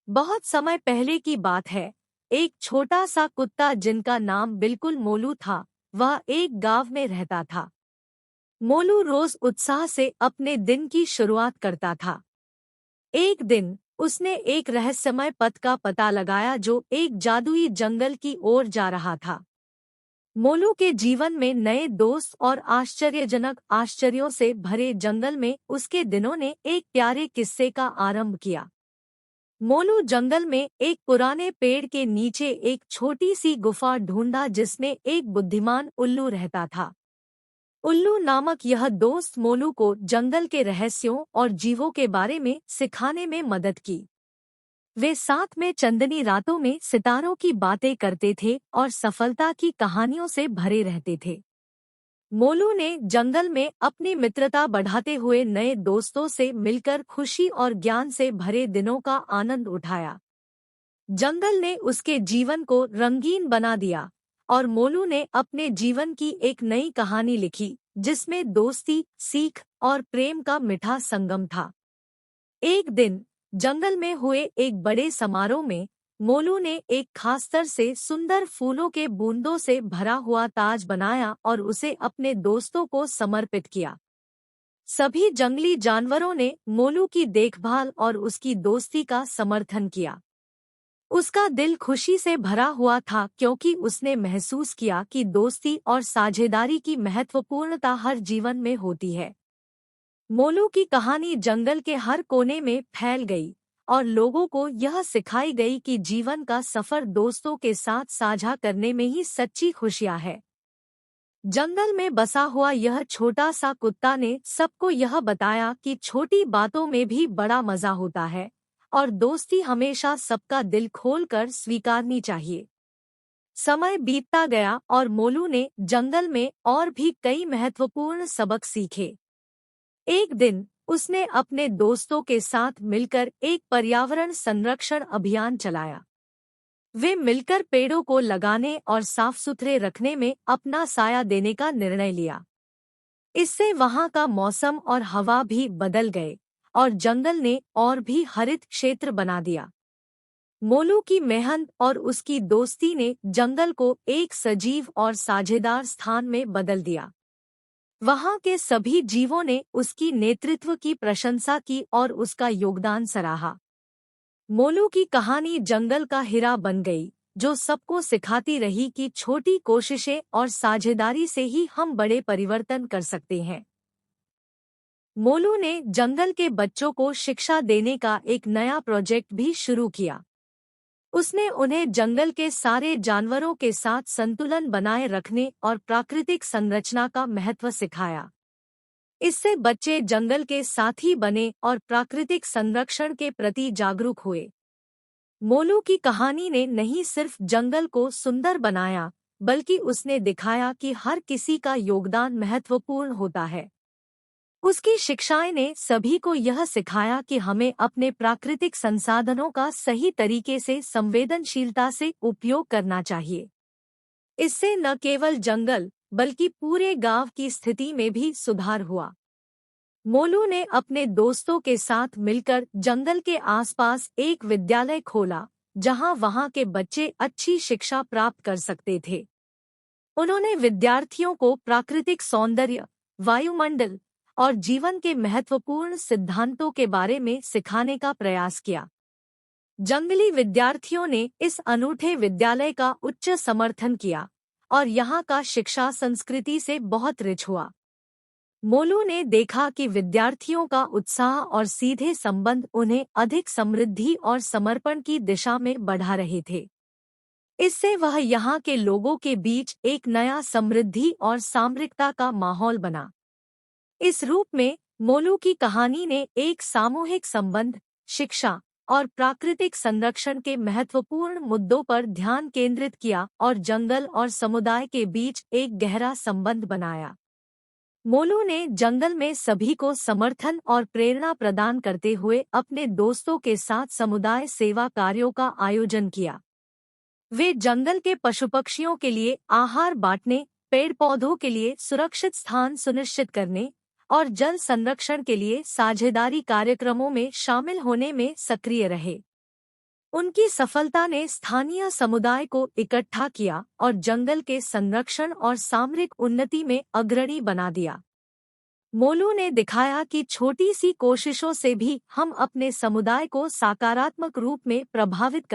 बहुत समय पहले की बात है। एक छोटा सा कुत्ता जिनका नाम बिल्कुल मोलू था, वह एक गांव में रहता था। मोलू रोज उत्साह से अपने दिन की शुरुआत करता था। एक दिन उसने एक रहस्यमय पथ का पता लगाया जो एक जादुई जंगल की ओर जा रहा था। मोलू के जीवन में नए दोस्त और आश्चर्यजनक आश्चर्यों से भरे जंगल में उसके दिनों ने एक प्यारे किस्से का आरंभ किया। मोलू जंगल में एक पुराने पेड़ के नीचे एक छोटी सी गुफा ढूंढा जिसमें एक बुद्धिमान उल्लू रहता था। उल्लू नामक यह दोस्त मोलू को जंगल के रहस्यों और जीवों के बारे में सिखाने में मदद की। वे साथ में चंदनी रातों में सितारों की बातें करते थे और सफलता की कहानियों से भरे रहते थे। मोलू ने जंगल में अपनी मित्रता बढ़ाते हुए नए दोस्तों से मिलकर खुशी और ज्ञान से भरे दिनों का आनंद उठाया। जंगल ने उसके जीवन को रंगीन बना दिया और मोलू ने अपने जीवन की एक नई कहानी लिखी जिसमें दोस्ती, सीख और प्रेम का मीठा संगम था। एक दिन जंगल में हुए एक बड़े समारोह में मोलू ने एक खासतर से सुंदर फूलों के बूंदों से भरा हुआ ताज बनाया और उसे अपने दोस्तों को समर्पित किया। सभी जंगली जानवरों ने मोलू की देखभाल और उसकी दोस्ती का समर्थन किया। उसका दिल खुशी से भरा हुआ था क्योंकि उसने महसूस किया कि दोस्ती और साझेदारी की महत्वपूर्णता हर जीवन में होती है। मोलू की कहानी जंगल के हर कोने में फैल गई और लोगों को यह सिखाई गई कि जीवन का सफर दोस्तों के साथ साझा करने में ही सच्ची खुशियां है। जंगल में बसा हुआ यह छोटा सा कुत्ता ने सबको यह बताया कि छोटी बातों में भी बड़ा मजा होता है और दोस्ती हमेशा सबका दिल खोलकर स्वीकारनी चाहिए। समय बीतता गया और मोलू ने जंगल में और भी कई महत्वपूर्ण सबक सीखे। एक दिन उसने अपने दोस्तों के साथ मिलकर एक पर्यावरण संरक्षण अभियान चलाया। वे मिलकर पेड़ों को लगाने और साफ सुथरे रखने में अपना साया देने का निर्णय लिया। इससे वहां का मौसम और हवा भी बदल गए और जंगल ने और भी हरित क्षेत्र बना दिया। मोलू की मेहनत और उसकी दोस्ती ने जंगल को एक सजीव और साझेदार स्थान में बदल दिया। वहां के सभी जीवों ने उसकी नेतृत्व की प्रशंसा की और उसका योगदान सराहा। मोलू की कहानी जंगल का हीरा बन गई, जो सबको सिखाती रही कि छोटी कोशिशें और साझेदारी से ही हम बड़े परिवर्तन कर सकते हैं। मोलू ने जंगल के बच्चों को शिक्षा देने का एक नया प्रोजेक्ट भी शुरू किया। उसने उन्हें जंगल के सारे जानवरों के साथ संतुलन बनाए रखने और प्राकृतिक संरचना का महत्व सिखाया। इससे बच्चे जंगल के साथी बने और प्राकृतिक संरक्षण के प्रति जागरूक हुए। मोलू की कहानी ने नहीं सिर्फ जंगल को सुंदर बनाया, बल्कि उसने दिखाया कि हर किसी का योगदान महत्वपूर्ण होता है। उसकी शिक्षाएं ने सभी को यह सिखाया कि हमें अपने प्राकृतिक संसाधनों का सही तरीके से संवेदनशीलता से उपयोग करना चाहिए। इससे न केवल जंगल बल्कि पूरे गांव की स्थिति में भी सुधार हुआ। मोलू ने अपने दोस्तों के साथ मिलकर जंगल के आसपास एक विद्यालय खोला, जहां वहां के बच्चे अच्छी शिक्षा प्राप्त कर सकते थे। उन्होंने विद्यार्थियों को प्राकृतिक सौंदर्य, वायुमंडल और जीवन के महत्वपूर्ण सिद्धांतों के बारे में सिखाने का प्रयास किया। जंगली विद्यार्थियों ने इस अनूठे विद्यालय का उच्च समर्थन किया और यहाँ का शिक्षा संस्कृति से बहुत रिच हुआ। मोलू ने देखा कि विद्यार्थियों का उत्साह और सीधे संबंध उन्हें अधिक समृद्धि और समर्पण की दिशा में बढ़ा रहे थे। इससे वह यहाँ के लोगों के बीच एक नया समृद्धि और सामरिकता का माहौल बना। इस रूप में मोलू की कहानी ने एक सामूहिक संबंध, शिक्षा और प्राकृतिक संरक्षण के महत्वपूर्ण मुद्दों पर ध्यान केंद्रित किया और जंगल और समुदाय के बीच एक गहरा संबंध बनाया। मोलू ने जंगल में सभी को समर्थन और प्रेरणा प्रदान करते हुए अपने दोस्तों के साथ समुदाय सेवा कार्यों का आयोजन किया। वे जंगल के पशु-पक्षियों के लिए आहार बांटने, पेड़ पौधों के लिए सुरक्षित स्थान सुनिश्चित करने और जल संरक्षण के लिए साझेदारी कार्यक्रमों में शामिल होने में सक्रिय रहे। उनकी सफलता ने स्थानीय समुदाय को इकट्ठा किया और जंगल के संरक्षण और सामरिक उन्नति में अग्रणी बना दिया। मोलू ने दिखाया कि छोटी सी कोशिशों से भी हम अपने समुदाय को सकारात्मक रूप में प्रभावित कर